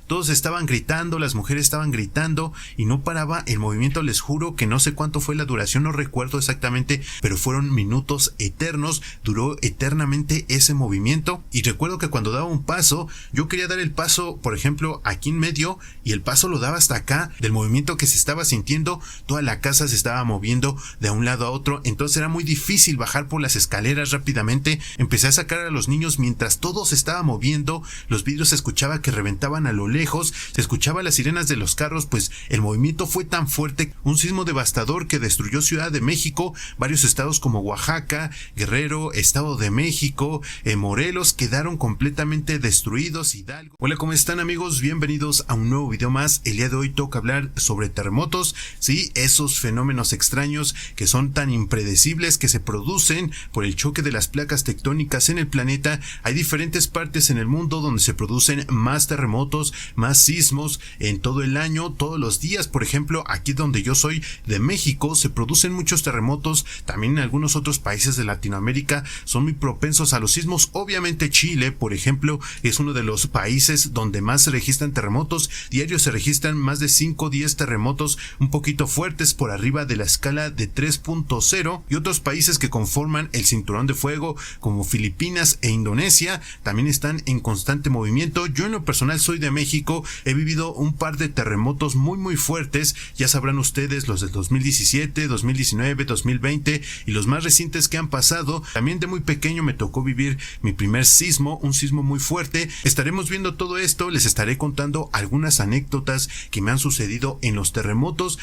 todos estaban gritando, las mujeres estaban gritando y no paraba el movimiento. Les juro que no sé cuánto fue la duración, no recuerdo exactamente, pero fueron minutos eternos, duró eternamente ese movimiento. Y recuerdo que cuando daba un paso, yo quería dar el paso, por ejemplo, aquí en medio, y el paso lo daba hasta acá, del movimiento que se estaba sintiendo. Toda la casa se estaba moviendo de un lado a otro, entonces era muy difícil bajar por las escaleras rápidamente. Empecé a sacar a los niños mientras todo se estaba moviendo, los vidrios se escuchaba que reventaban a lo lejos, se escuchaba las sirenas de los carros, pues el movimiento fue tan fuerte, un sismo devastador que destruyó Ciudad de México, varios estados como Oaxaca, Guerrero, Estado de México, Morelos quedaron completamente destruidos. Hidalgo. Hola, ¿cómo están, amigos? Bienvenidos a un nuevo video más. El día de hoy toca hablar sobre terremotos, sí, esos fenómenos extraños que son tan impredecibles, que se producen por el choque de las placas tectónicas en el planeta. Hay diferentes partes en el mundo donde se producen más terremotos, más sismos en todo el año, todos los días. Por ejemplo, aquí donde yo soy de México se producen muchos terremotos. También en algunos otros países de Latinoamérica son muy propensos a los sismos. Obviamente Chile, por ejemplo, es uno de los países donde más se registran terremotos. Diarios se registran más de 5 o 10 terremotos un poquito fuertes por arriba de la escala de 3.0, y otros países que conforman el cinturón de fuego como Filipinas e Indonesia también están en constante movimiento. Yo en lo personal soy de México, he vivido un par de terremotos muy fuertes, ya sabrán ustedes, los del 2017, 2019, 2020 y los más recientes que han pasado. También de muy pequeño me tocó vivir mi primer sismo, un sismo muy fuerte. Estaremos viendo todo esto, les estaré contando algunas anécdotas que me han sucedido en los terremotos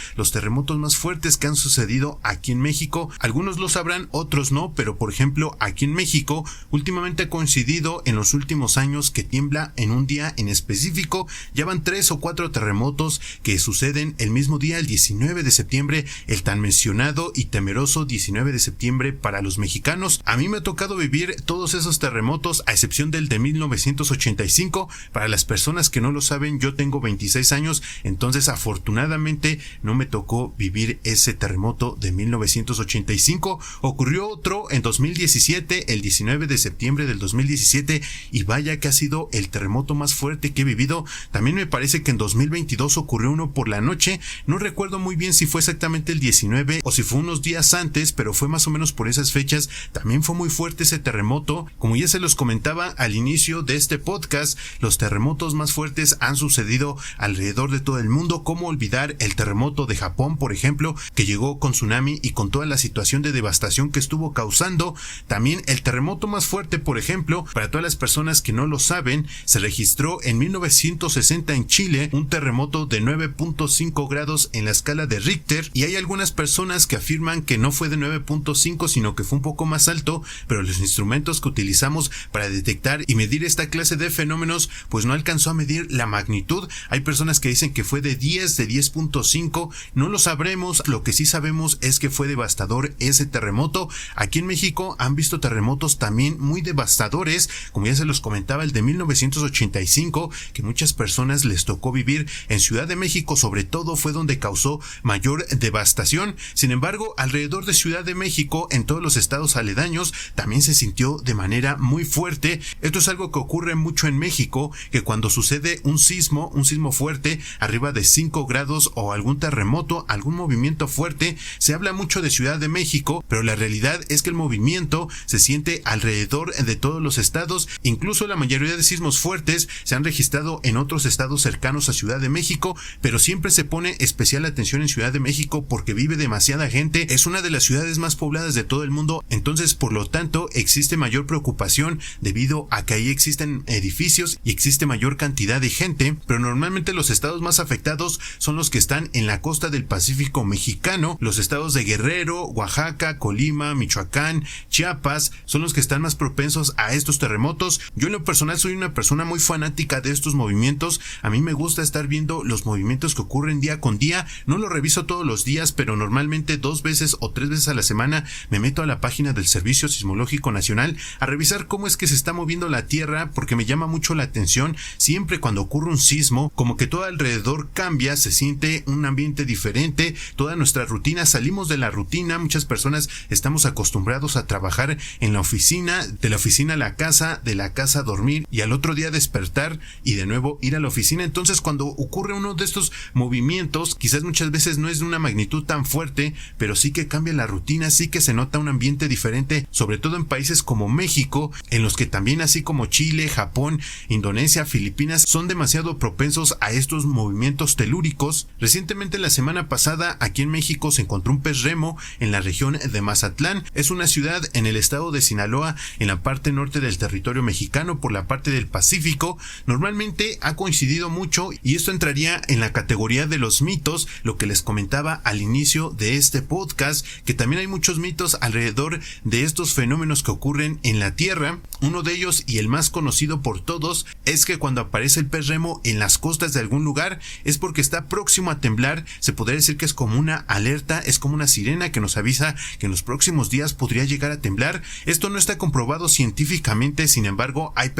más fuertes que han sucedido aquí en México. Algunos lo sabrán, otros no, pero por ejemplo aquí en México últimamente ha coincidido en los últimos años que tiembla en un día en específico. Ya van 3 o 4 terremotos que suceden el mismo día, el 19 de septiembre, el tan mencionado y temeroso 19 de septiembre para los mexicanos. A mí me ha tocado vivir todos esos terremotos, a excepción del de 1985. Para las personas que no lo saben, yo tengo 26 años, entonces afortunadamente no me tocó vivir ese terremoto de 1985. Ocurrió otro en 2017, el 19 de septiembre del 2017, y vaya que ha sido el terremoto más fuerte que he vivido. También me parece que en 2022 ocurrió uno por la noche, no recuerdo muy bien si fue exactamente el 19 o si fue unos días antes, pero fue más o menos por esas fechas. También fue muy fuerte ese terremoto. Como ya se los comentaba al inicio de este podcast, los terremotos más fuertes han sucedido alrededor de todo el mundo. ¿Cómo olvidar el terremoto de Japón, por ejemplo, que llegó con tsunami y con toda la situación de devastación que estuvo causando? También el terremoto más fuerte, por ejemplo, para todas las personas que no lo saben, se registró en 1960 en Chile, un terremoto de 9.5 grados en la escala de Richter, y hay algunas personas que afirman que no fue de 9.5 sino que fue un poco más alto, pero los instrumentos que utilizamos para detectar y medir esta clase de fenómenos pues no alcanzó a medir la magnitud. Hay personas que dicen que fue de 10.5, no lo sabremos. Lo que sí sabemos es que fue devastador ese terremoto. Aquí en México han visto terremotos también muy devastadores, como ya se los comentaba el de 1985, que muchas personas les tocó vivir. En Ciudad de México sobre todo fue donde causó mayor devastación. Sin embargo, alrededor de Ciudad de México, en todos los estados aledaños, también se sintió de manera muy fuerte. Esto es algo que ocurre mucho en México, que cuando sucede un sismo fuerte, arriba de 5 grados o algún terremoto, algún movimiento fuerte, se habla mucho de Ciudad de México, pero la realidad es que el movimiento se siente alrededor de todos los estados. Incluso la mayoría de sismos fuertes se han registrado en otros estados cercanos a Ciudad de México, pero siempre se pone especial atención en Ciudad de México porque vive demasiada gente, es una de las ciudades más pobladas de todo el mundo, entonces por lo tanto existe mayor preocupación debido a que ahí existen edificios y existe mayor cantidad de gente. Pero normalmente los estados más afectados son los que están en la costa del Pacífico mexicano. Los estados de Guerrero, Oaxaca, Colima, Michoacán, Chiapas son los que están más propensos a estos terremotos. Yo en lo personal soy una persona muy fanática de estos movimientos. A mí me gusta estar viendo los movimientos que ocurren día con día. No lo reviso todos los días, pero normalmente 2 veces o 3 veces a la semana me meto a la página del Servicio Sismológico Nacional a revisar cómo es que se está moviendo la Tierra, porque me llama mucho la atención. Siempre cuando ocurre un sismo, como que todo alrededor cambia, se siente un ambiente diferente, toda nuestra rutina, salimos de la rutina. Muchas personas estamos acostumbrados a trabajar en la oficina, de la oficina a la casa, de la casa a dormir y al otro día despertar y de nuevo ejemplo, ir a la oficina. Entonces, cuando ocurre uno de estos movimientos, quizás muchas veces no es de una magnitud tan fuerte, pero sí que cambia la rutina, sí que se nota un ambiente diferente, sobre todo en países como México, en los que también, así como Chile, Japón, Indonesia, Filipinas, son demasiado propensos a estos movimientos telúricos. Recientemente, la semana pasada, aquí en México se encontró un pez remo en la región de Mazatlán. Es una ciudad en el estado de Sinaloa, en la parte norte del territorio mexicano, por la parte del Pacífico. Normalmente ha coincidido mucho, y esto entraría en la categoría de los mitos, lo que les comentaba al inicio de este podcast, que también hay muchos mitos alrededor de estos fenómenos que ocurren en la Tierra. Uno de ellos, y el más conocido por todos, es que cuando aparece el pez remo en las costas de algún lugar es porque está próximo a temblar. Se podría decir que es como una alerta, es como una sirena que nos avisa que en los próximos días podría llegar a temblar. Esto no está comprobado científicamente, sin embargo, hay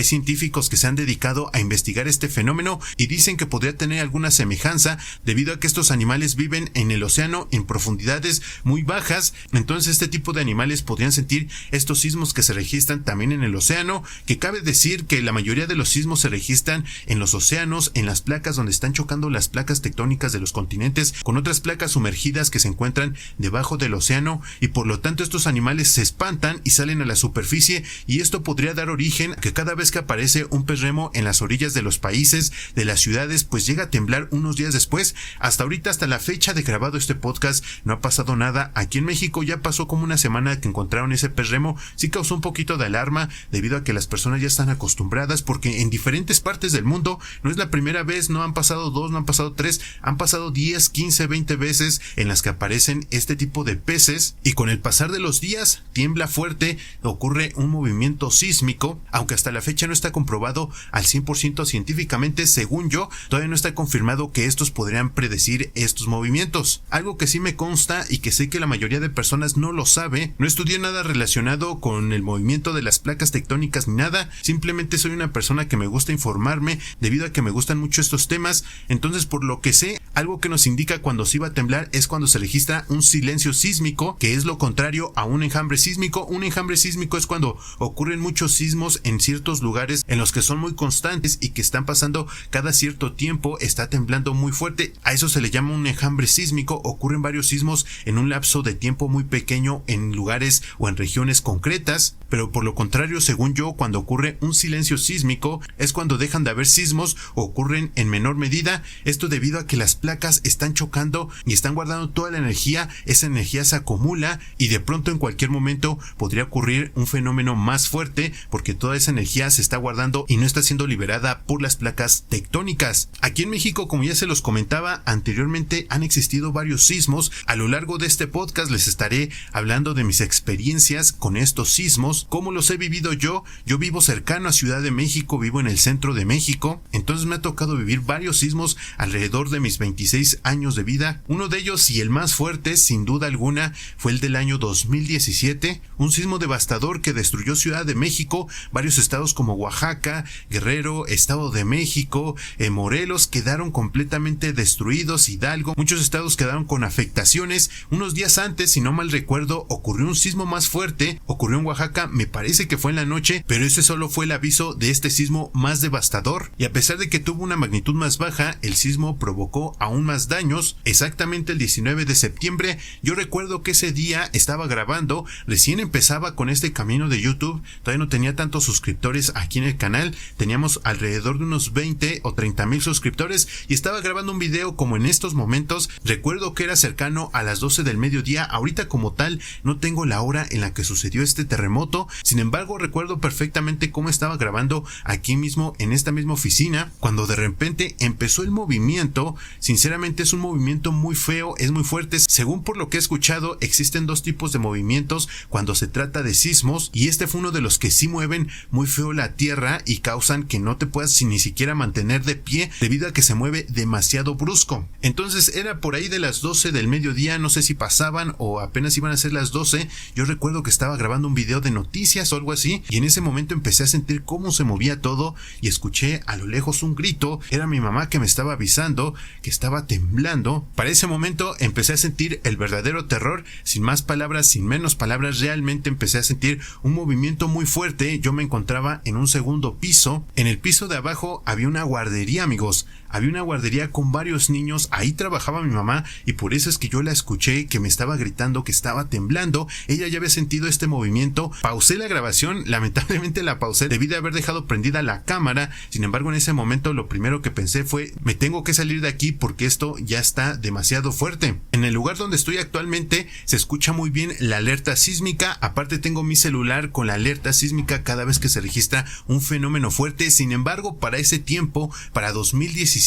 científicos que se han dedicado a investigar este fenómeno y dicen que podría tener alguna semejanza debido a que estos animales viven en el océano en profundidades muy bajas. Entonces, este tipo de animales podrían sentir estos sismos que se registran también en el océano, que cabe decir que la mayoría de los sismos se registran en los océanos, en las placas donde están chocando las placas tectónicas de los continentes con otras placas sumergidas que se encuentran debajo del océano, y por lo tanto estos animales se espantan y salen a la superficie, y esto podría dar origen a que cada vez que aparece un pez remo en las orillas de los países, de las ciudades, pues llega a temblar unos días después. Hasta ahorita, hasta la fecha de grabado este podcast, no ha pasado nada. Aquí en México ya pasó como una semana que encontraron ese pez remo. Sí causó un poquito de alarma debido a que las personas ya están acostumbradas, porque en diferentes partes del mundo no es la primera vez, no han pasado 2, no han pasado 3, han pasado 10, 15, 20 veces en las que aparecen este tipo de peces, y con el pasar de los días tiembla fuerte, ocurre un movimiento sísmico, aunque hasta la fecha no está comprobado al 100% científicamente. Según yo, todavía no está confirmado que estos podrían predecir estos movimientos. Algo que sí me consta y que sé que la mayoría de personas no lo sabe, no estudié nada relacionado con el movimiento de las placas tectónicas ni nada, simplemente soy una persona que me gusta informarme debido a que me gustan mucho estos temas. Entonces, por lo que sé, algo que nos indica cuando sí va a temblar es cuando se registra un silencio sísmico, que es lo contrario a un enjambre sísmico. Un enjambre sísmico es cuando ocurren muchos sismos en ciertos lugares en los que son muy constantes y que están pasando cada cierto tiempo, está temblando muy fuerte. A eso se le llama un enjambre sísmico. Ocurren varios sismos en un lapso de tiempo muy pequeño en lugares o en regiones concretas, pero por lo contrario, según yo, cuando ocurre un silencio sísmico es cuando dejan de haber sismos o ocurren en menor medida. Esto debido a que las placas están chocando y están guardando toda la energía. Esa energía se acumula y de pronto en cualquier momento podría ocurrir un fenómeno más fuerte, porque toda esa energía se está guardando y no está siendo liberada por las placas tectónicas. Aquí en México, como ya se los comentaba anteriormente, han existido varios sismos. A lo largo de este podcast les estaré hablando de mis experiencias con estos sismos, cómo los he vivido yo. Yo vivo cercano a Ciudad de México, vivo en el centro de México, entonces me ha tocado vivir varios sismos alrededor de mis 26 años de vida. Uno de ellos, y el más fuerte sin duda alguna, fue el del año 2017, un sismo devastador que destruyó Ciudad de México. Varios estados como Oaxaca, Guerrero, Estado de México, Morelos quedaron completamente destruidos, Hidalgo, muchos estados quedaron con afectaciones. Unos días antes, si no mal recuerdo, ocurrió un sismo más fuerte, ocurrió en Oaxaca, me parece que fue en la noche, pero ese solo fue el aviso de este sismo más devastador, y a pesar de que tuvo una magnitud más baja, el sismo provocó aún más daños. Exactamente el 19 de septiembre, yo recuerdo que ese día estaba grabando, recién empezaba con este camino de YouTube, todavía no tenía tantos suscriptores aquí en el canal, teníamos alrededor de unos 20 o 30 mil suscriptores, y estaba grabando un video como en estos momentos. Recuerdo que era cercano a las 12 del mediodía. Ahorita como tal no tengo la hora en la que sucedió este terremoto, sin embargo recuerdo perfectamente cómo estaba grabando aquí mismo en esta misma oficina, cuando de repente empezó el movimiento. Sinceramente es un movimiento muy feo, es muy fuerte. Según por lo que he escuchado, existen dos tipos de movimientos cuando se trata de sismos, y este fue uno de los que sí mueven muy feo la tierra y causan que no te puedas ni siquiera mantener de pie debido a que se mueve demasiado brusco. Entonces era por ahí de las 12 del mediodía, no sé si pasaban o apenas iban a ser las 12. Yo recuerdo que estaba grabando un video de noticias o algo así, y en ese momento empecé a sentir cómo se movía todo y escuché a lo lejos un grito. Era mi mamá que me estaba avisando que estaba estaba temblando. Para ese momento empecé a sentir el verdadero terror, sin más palabras, sin menos palabras, realmente empecé a sentir un movimiento muy fuerte. Yo me encontraba en un segundo piso. En el piso de abajo había una guardería, amigos. Había una guardería con varios niños, ahí trabajaba mi mamá y por eso es que yo la escuché que me estaba gritando, que estaba temblando. Ella ya había sentido este movimiento. Pausé la grabación, lamentablemente la pausé, debí de haber dejado prendida la cámara. Sin embargo, en ese momento lo primero que pensé fue, me tengo que salir de aquí porque esto ya está demasiado fuerte. En el lugar donde estoy actualmente se escucha muy bien la alerta sísmica. Aparte tengo mi celular con la alerta sísmica cada vez que se registra un fenómeno fuerte. Sin embargo, para ese tiempo, para 2017,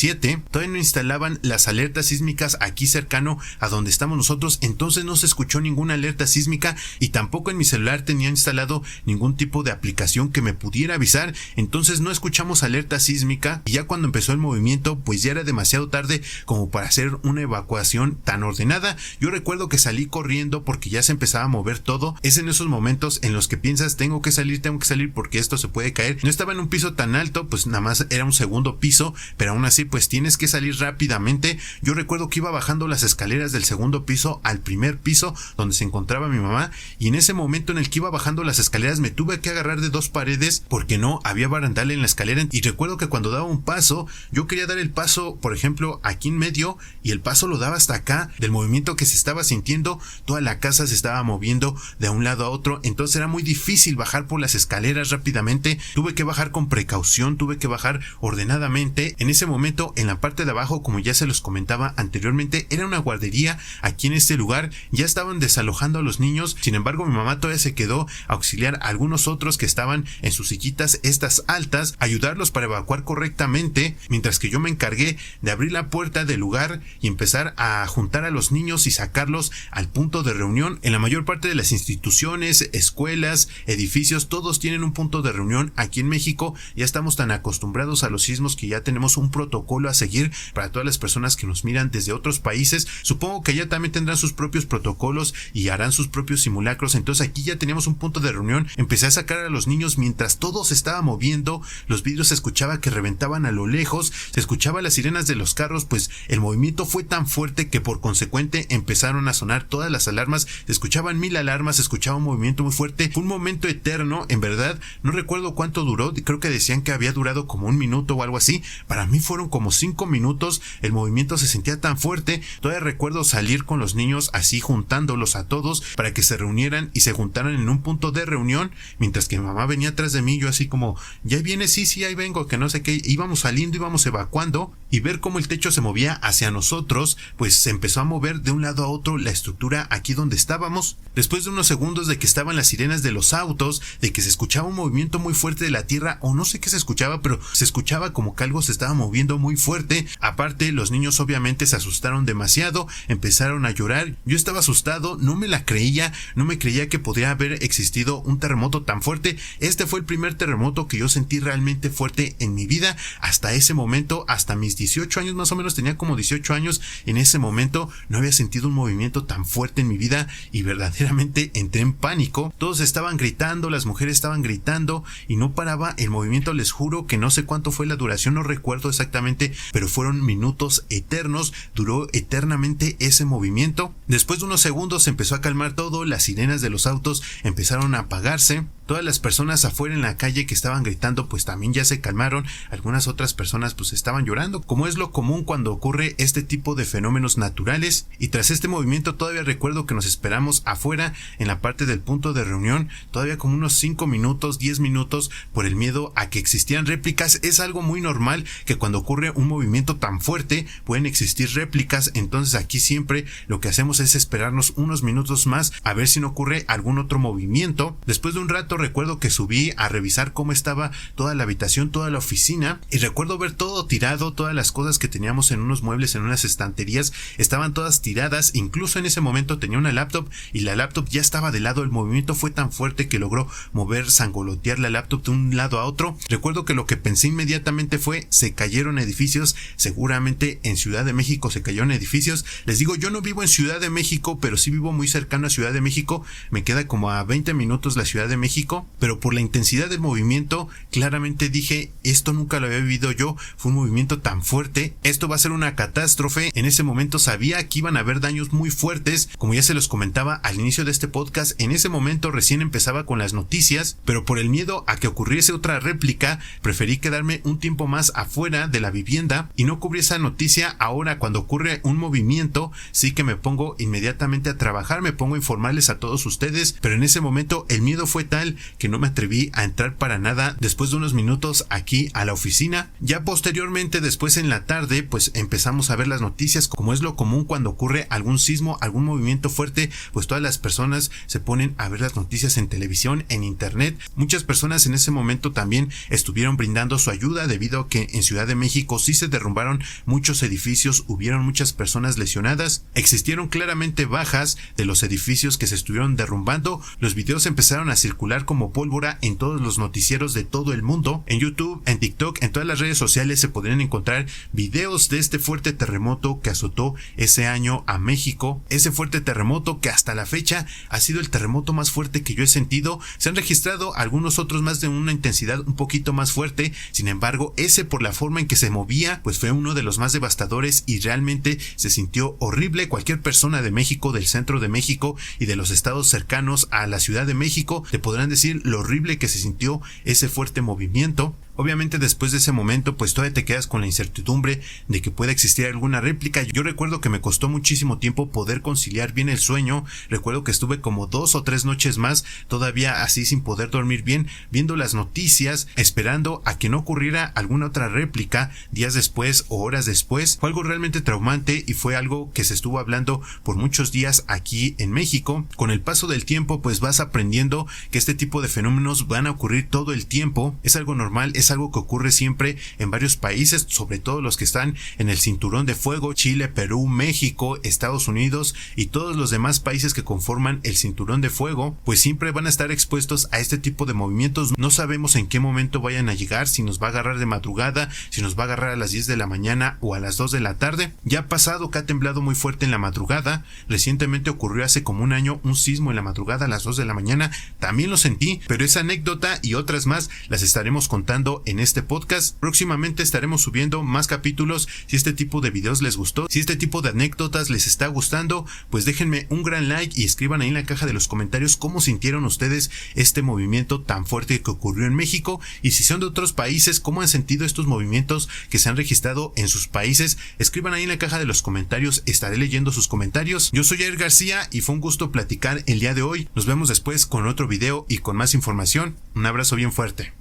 todavía no instalaban las alertas sísmicas aquí cercano a donde estamos nosotros, entonces no se escuchó ninguna alerta sísmica y tampoco en mi celular tenía instalado ningún tipo de aplicación que me pudiera avisar, entonces no escuchamos alerta sísmica y ya cuando empezó el movimiento pues ya era demasiado tarde como para hacer una evacuación tan ordenada. Yo recuerdo que salí corriendo porque ya se empezaba a mover todo. Es en esos momentos en los que piensas tengo que salir porque esto se puede caer. No estaba en un piso tan alto, pues nada más era un segundo piso, pero aún así pues tienes que salir rápidamente. Yo recuerdo que iba bajando las escaleras del segundo piso al primer piso donde se encontraba mi mamá y en ese momento en el que iba bajando las escaleras me tuve que agarrar de dos paredes porque no había barandal en la escalera y recuerdo que cuando daba un paso yo quería dar el paso por ejemplo aquí en medio y el paso lo daba hasta acá del movimiento que se estaba sintiendo. Toda la casa se estaba moviendo de un lado a otro, entonces era muy difícil bajar por las escaleras rápidamente. Tuve que bajar con precaución, tuve que bajar ordenadamente. En ese momento en la parte de abajo, como ya se los comentaba anteriormente, era una guardería. Aquí en este lugar ya estaban desalojando a los niños, sin embargo mi mamá todavía se quedó a auxiliar a algunos otros que estaban en sus sillitas estas altas, ayudarlos para evacuar correctamente, mientras que yo me encargué de abrir la puerta del lugar y empezar a juntar a los niños y sacarlos al punto de reunión. En la mayor parte de las instituciones, escuelas, edificios, todos tienen un punto de reunión. Aquí en México ya estamos tan acostumbrados a los sismos que ya tenemos un protocolo a seguir para todas las personas que nos miran desde otros países. Supongo que allá también tendrán sus propios protocolos y harán sus propios simulacros. Entonces aquí ya teníamos un punto de reunión. Empecé a sacar a los niños mientras todo se estaba moviendo. Los vidrios se escuchaba que reventaban a lo lejos, se escuchaba las sirenas de los carros, pues el movimiento fue tan fuerte que por consecuente empezaron a sonar todas las alarmas. Se escuchaban 1000 alarmas, se escuchaba un movimiento muy fuerte. Fue un momento eterno, en verdad. No recuerdo cuánto duró, creo que decían que había durado como 1 minuto o algo así. Para mí fueron como 5 minutos, el movimiento se sentía tan fuerte. Todavía recuerdo salir con los niños así juntándolos a todos para que se reunieran y se juntaran en un punto de reunión, mientras que mi mamá venía atrás de mí, yo así como, ya viene, sí, ahí vengo, que no sé qué. Íbamos saliendo, íbamos evacuando y ver cómo el techo se movía hacia nosotros, pues se empezó a mover de un lado a otro la estructura aquí donde estábamos. Después de unos segundos de que estaban las sirenas de los autos, de que se escuchaba un movimiento muy fuerte de la tierra, o no sé qué se escuchaba, pero se escuchaba como que algo se estaba moviendo muy fuerte. Aparte, los niños obviamente se asustaron demasiado, empezaron a llorar. Yo estaba asustado, no me la creía, no me creía que podría haber existido un terremoto tan fuerte. Este fue el primer terremoto que yo sentí realmente fuerte en mi vida. Hasta ese momento, hasta mis 18 años más o menos, tenía como 18 años, en ese momento no había sentido un movimiento tan fuerte en mi vida y verdaderamente entré en pánico. Todos estaban gritando, las mujeres estaban gritando y no paraba el movimiento. Les juro que no sé cuánto fue la duración, no recuerdo exactamente, pero fueron minutos eternos, duró eternamente ese movimiento. Después de unos segundos se empezó a calmar todo, las sirenas de los autos empezaron a apagarse, todas las personas afuera en la calle que estaban gritando pues también ya se calmaron, algunas otras personas pues estaban llorando, como es lo común cuando ocurre este tipo de fenómenos naturales. Y tras este movimiento todavía recuerdo que nos esperamos afuera en la parte del punto de reunión, todavía como unos 5 minutos, 10 minutos, por el miedo a que existieran réplicas. Es algo muy normal que cuando ocurre un movimiento tan fuerte pueden existir réplicas, entonces aquí siempre lo que hacemos es esperarnos unos minutos más a ver si no ocurre algún otro movimiento. Después de un rato recuerdo que subí a revisar cómo estaba toda la habitación, toda la oficina, y recuerdo ver todo tirado, todas las cosas que teníamos en unos muebles, en unas estanterías, estaban todas tiradas. Incluso en ese momento tenía una laptop y la laptop ya estaba de lado. El movimiento fue tan fuerte que logró mover, sangolotear la laptop de un lado a otro. Recuerdo que lo que pensé inmediatamente fue, se cayeron edificios, seguramente en Ciudad de México se cayeron edificios. Les digo, yo no vivo en Ciudad de México, pero sí vivo muy cercano a Ciudad de México, me queda como a 20 minutos la Ciudad de México. México, pero por la intensidad del movimiento claramente dije, esto nunca lo había vivido yo, fue un movimiento tan fuerte, esto va a ser una catástrofe. En ese momento sabía que iban a haber daños muy fuertes, como ya se los comentaba al inicio de este podcast. En ese momento recién empezaba con las noticias, pero por el miedo a que ocurriese otra réplica, preferí quedarme un tiempo más afuera de la vivienda y no cubrí esa noticia. Ahora, cuando ocurre un movimiento, sí que me pongo inmediatamente a trabajar, me pongo a informarles a todos ustedes, pero en ese momento el miedo fue tal que no me atreví a entrar para nada después de unos minutos aquí a la oficina. Ya posteriormente, después en la tarde, pues empezamos a ver las noticias, como es lo común cuando ocurre algún sismo, algún movimiento fuerte, pues todas las personas se ponen a ver las noticias en televisión, en internet. Muchas personas en ese momento también estuvieron brindando su ayuda, debido a que en Ciudad de México sí se derrumbaron muchos edificios, hubieron muchas personas lesionadas, existieron claramente bajas de los edificios que se estuvieron derrumbando. Los videos empezaron a circular como pólvora en todos los noticieros de todo el mundo. En YouTube, en TikTok, en todas las redes sociales se podrían encontrar videos de este fuerte terremoto que azotó ese año a México, ese fuerte terremoto que hasta la fecha ha sido el terremoto más fuerte que yo he sentido. Se han registrado algunos otros más de una intensidad un poquito más fuerte, sin embargo ese, por la forma en que se movía, pues fue uno de los más devastadores y realmente se sintió horrible. Cualquier persona de México, del centro de México y de los estados cercanos a la Ciudad de México te podrán decir lo horrible que se sintió ese fuerte movimiento. Obviamente después de ese momento pues todavía te quedas con la incertidumbre de que pueda existir alguna réplica. Yo recuerdo que me costó muchísimo tiempo poder conciliar bien el sueño. Recuerdo que estuve como 2 o 3 noches más todavía así sin poder dormir bien, viendo las noticias, esperando a que no ocurriera alguna otra réplica días después o horas después. Fue algo realmente traumante y fue algo que se estuvo hablando por muchos días aquí en México. Con el paso del tiempo pues vas aprendiendo que este tipo de fenómenos van a ocurrir todo el tiempo. Es algo normal, es algo que ocurre siempre en varios países, sobre todo los que están en el cinturón de fuego: Chile, Perú, México, Estados Unidos y todos los demás países que conforman el cinturón de fuego, pues siempre van a estar expuestos a este tipo de movimientos. No sabemos en qué momento vayan a llegar, si nos va a agarrar de madrugada, si nos va a agarrar a las 10 de la mañana o a las 2 de la tarde. Ya ha pasado que ha temblado muy fuerte en la madrugada. Recientemente ocurrió hace como un año un sismo en la madrugada a las 2 de la mañana, también lo sentí, pero esa anécdota y otras más las estaremos contando en este podcast. Próximamente estaremos subiendo más capítulos. Si este tipo de videos les gustó, si este tipo de anécdotas les está gustando, pues déjenme un gran like y escriban ahí en la caja de los comentarios cómo sintieron ustedes este movimiento tan fuerte que ocurrió en México, y si son de otros países, cómo han sentido estos movimientos que se han registrado en sus países. Escriban ahí en la caja de los comentarios, estaré leyendo sus comentarios. Yo soy Jair García y fue un gusto platicar el día de hoy. Nos vemos después con otro video y con más información. Un abrazo bien fuerte.